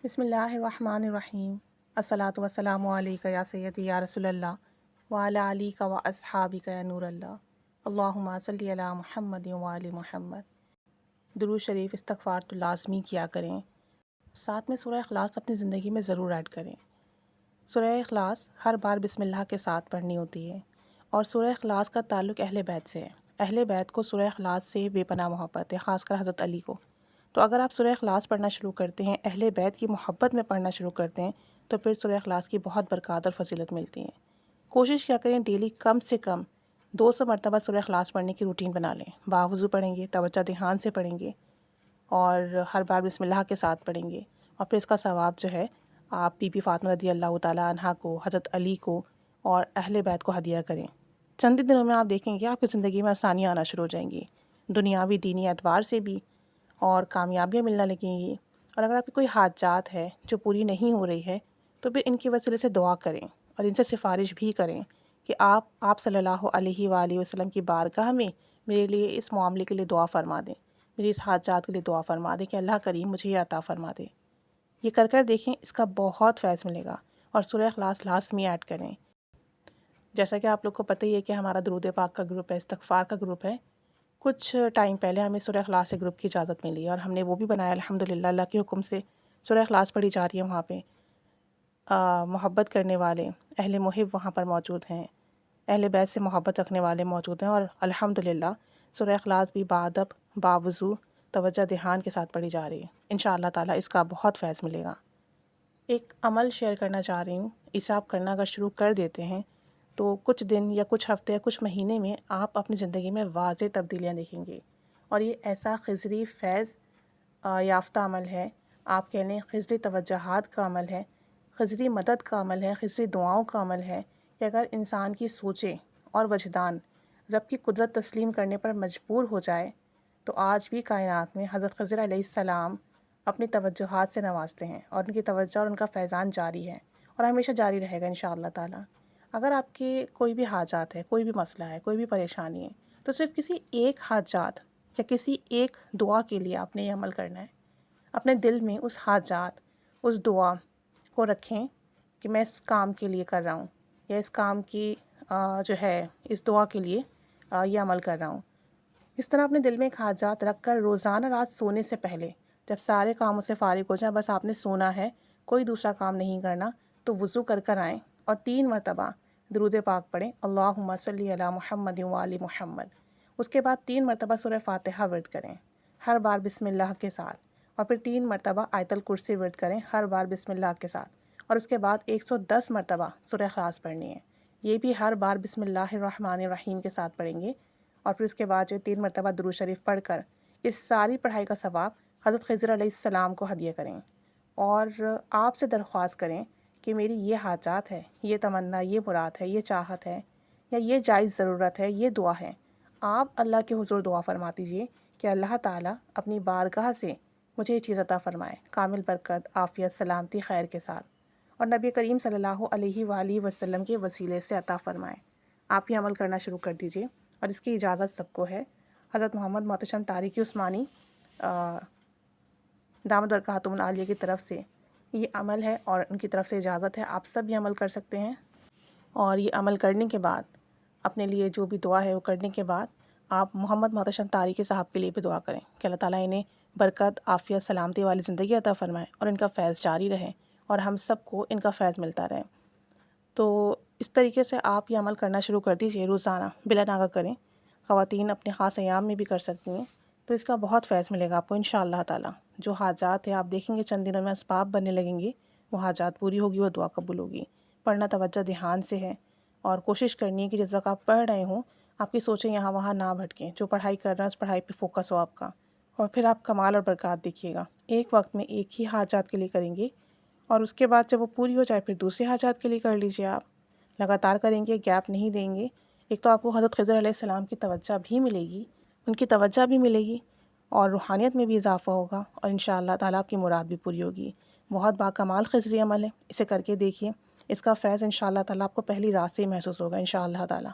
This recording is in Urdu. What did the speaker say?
بسم اللہ الرحمن الرحیم۔ الصلاۃ والسلام علیک یا سیدی یا رسول اللہ وعلی آلک و اصحابک یا نور اللہ، اللہم صلی علی محمد وعلی محمد۔ درود شریف استغفار تو لازمی کیا کریں، ساتھ میں سورہ اخلاص اپنی زندگی میں ضرور ایڈ کریں۔ سورہ اخلاص ہر بار بسم اللہ کے ساتھ پڑھنی ہوتی ہے، اور سورہ اخلاص کا تعلق اہل بیت سے ہے۔ اہل بیت کو سورہ اخلاص سے بے پناہ محبت ہے، خاص کر حضرت علی کو۔ تو اگر آپ سورہ اخلاص پڑھنا شروع کرتے ہیں، اہل بیت کی محبت میں پڑھنا شروع کرتے ہیں، تو پھر سورہ اخلاص کی بہت برکات اور فضیلت ملتی ہیں۔ کوشش کیا کریں ڈیلی کم سے کم 200 مرتبہ سورہ اخلاص پڑھنے کی روٹین بنا لیں۔ باوضو پڑھیں گے، توجہ دھیان سے پڑھیں گے، اور ہر بار بسم اللہ کے ساتھ پڑھیں گے، اور پھر اس کا ثواب جو ہے آپ بی بی فاطمہ رضی اللہ تعالیٰ عنہا کو، حضرت علی کو اور اہل بیت کو ہدیہ کریں۔ چند ہی دنوں میں آپ دیکھیں گے آپ کی زندگی میں آسانیاں آنا شروع ہو جائیں گی، دنیاوی دینی اعتبار سے بھی، اور کامیابیاں ملنا لگیں گی۔ اور اگر آپ کی کوئی حاجات ہے جو پوری نہیں ہو رہی ہے، تو پھر ان کی وسیلے سے دعا کریں، اور ان سے سفارش بھی کریں کہ آپ صلی اللہ علیہ وآلہ وسلم کی بارگاہ میں میرے لیے اس معاملے کے لیے دعا فرما دیں، میری اس حاجات کے لیے دعا فرما دیں کہ اللہ کریم مجھے یہ عطا فرما دے۔ یہ کر کر دیکھیں، اس کا بہت فیض ملے گا۔ اور سورہ اخلاص لازمی ایڈ کریں۔ جیسا کہ آپ لوگ کو پتہ ہی ہے کہ ہمارا درود پاک کا گروپ ہے، استغفار کا گروپ ہے۔ کچھ ٹائم پہلے ہمیں سورہ اخلاص سے گروپ کی اجازت ملی ہے، اور ہم نے وہ بھی بنایا الحمدللہ، اللہ کے حکم سے سورہ اخلاص پڑھی جا رہی ہے وہاں پہ۔ محبت کرنے والے اہل محب وہاں پر موجود ہیں، اہل بیت سے محبت رکھنے والے موجود ہیں، اور الحمدللہ سورہ اخلاص بھی بادب باوضو توجہ دھیان کے ساتھ پڑھی جا رہی ہے۔ انشاءاللہ تعالیٰ اس کا بہت فیض ملے گا۔ ایک عمل شیئر کرنا چاہ رہی ہوں، اسے آپ کرنا اگر شروع کر دیتے ہیں تو کچھ دن یا کچھ ہفتے یا کچھ مہینے میں آپ اپنی زندگی میں واضح تبدیلیاں دیکھیں گے، اور یہ ایسا خضری فیض یافتہ عمل ہے، آپ کہہ لیں خضری توجہات کا عمل ہے، خضری مدد کا عمل ہے، خضری دعاؤں کا عمل ہے، کہ اگر انسان کی سوچیں اور وجدان رب کی قدرت تسلیم کرنے پر مجبور ہو جائے، تو آج بھی کائنات میں حضرت خضر علیہ السلام اپنی توجہات سے نوازتے ہیں، اور ان کی توجہ اور ان کا فیضان جاری ہے، اور ہمیشہ جاری رہے گا انشاءاللہ تعالیٰ۔ اگر آپ کے کوئی بھی حاجات ہے، کوئی بھی مسئلہ ہے، کوئی بھی پریشانی ہے، تو صرف کسی ایک حاجات یا کسی ایک دعا کے لیے آپ نے یہ عمل کرنا ہے۔ اپنے دل میں اس حاجات، اس دعا کو رکھیں کہ میں اس کام کے لیے کر رہا ہوں، یا اس کام کی جو ہے اس دعا کے لیے یہ عمل کر رہا ہوں۔ اس طرح اپنے دل میں ایک حاجات رکھ کر روزانہ رات سونے سے پہلے جب سارے کاموں سے فارغ ہو جائیں، بس آپ نے سونا ہے، کوئی دوسرا کام نہیں کرنا، تو وضو کر کر آئیں اور 3 مرتبہ درود پاک پڑھیں، اللہم صلی علی محمد وعلی محمد۔ اس کے بعد 3 مرتبہ سورہ فاتحہ ورد کریں، ہر بار بسم اللہ کے ساتھ، اور پھر 3 مرتبہ آیت الکرسی ورد کریں، ہر بار بسم اللہ کے ساتھ، اور اس کے بعد 110 مرتبہ سورہ اخلاص پڑھنی ہے، یہ بھی ہر بار بسم اللہ الرحمن الرحیم کے ساتھ پڑھیں گے، اور پھر اس کے بعد جو 3 مرتبہ درود شریف پڑھ کر اس ساری پڑھائی کا ثواب حضرت خضر علیہ السلام کو ہدیہ کریں، اور آپ سے درخواست کریں کہ میری یہ حاجات ہے، یہ تمنا، یہ مراد ہے، یہ چاہت ہے، یا یہ جائز ضرورت ہے، یہ دعا ہے، آپ اللہ کے حضور دعا فرما دیجئے کہ اللہ تعالیٰ اپنی بارگاہ سے مجھے یہ چیز عطا فرمائے، کامل برکت، عافیت، سلامتی، خیر کے ساتھ، اور نبی کریم صلی اللہ علیہ وآلہ وسلم کے وسیلے سے عطا فرمائے۔ آپ یہ عمل کرنا شروع کر دیجئے، اور اس کی اجازت سب کو ہے۔ حضرت محمد محتشم تاریخی عثمانی دامت برکاتہم العالیہ کی طرف سے یہ عمل ہے، اور ان کی طرف سے اجازت ہے، آپ سب یہ عمل کر سکتے ہیں۔ اور یہ عمل کرنے کے بعد اپنے لیے جو بھی دعا ہے وہ کرنے کے بعد آپ محمد محتشم تاریخی صاحب کے لیے بھی دعا کریں کہ اللہ تعالیٰ انہیں برکت، عافیت، سلامتی والی زندگی عطا فرمائے، اور ان کا فیض جاری رہے، اور ہم سب کو ان کا فیض ملتا رہے۔ تو اس طریقے سے آپ یہ عمل کرنا شروع کر دیجئے، روزانہ بلا ناغہ کریں۔ خواتین اپنے خاص ایام میں بھی کر سکتی ہیں، تو اس کا بہت فیض ملے گا آپ کو انشاءاللہ تعالیٰ۔ جو حاجات ہیں آپ دیکھیں گے چند دنوں میں اسباب بننے لگیں گے، وہ حاجات پوری ہوگی، وہ دعا قبول ہوگی۔ پڑھنا توجہ دھیان سے ہے، اور کوشش کرنی ہے کہ جس وقت آپ پڑھ رہے ہوں آپ کی سوچیں یہاں وہاں نہ بھٹکیں، جو پڑھائی کر رہے ہیں اس پڑھائی پہ فوکس ہو آپ کا، اور پھر آپ کمال اور برکات دیکھیے گا۔ ایک وقت میں ایک ہی حاجات کے لیے کریں گے، اور اس کے بعد جب وہ پوری ہو جائے پھر دوسرے حاجات کے لیے کر لیجئے۔ آپ لگاتار کریں گے، گیپ نہیں دیں گے، ایک تو آپ کو حضرت خضر علیہ السلام کی توجہ بھی ملے گی، ان کی توجہ بھی ملے گی، اور روحانیت میں بھی اضافہ ہوگا، اور انشاءاللہ تعالیٰ آپ کی مراد بھی پوری ہوگی۔ بہت باکمال خضری عمل ہے، اسے کر کے دیکھیے، اس کا فیض انشاءاللہ تعالیٰ آپ کو پہلی رات سے ہی محسوس ہوگا انشاءاللہ تعالیٰ۔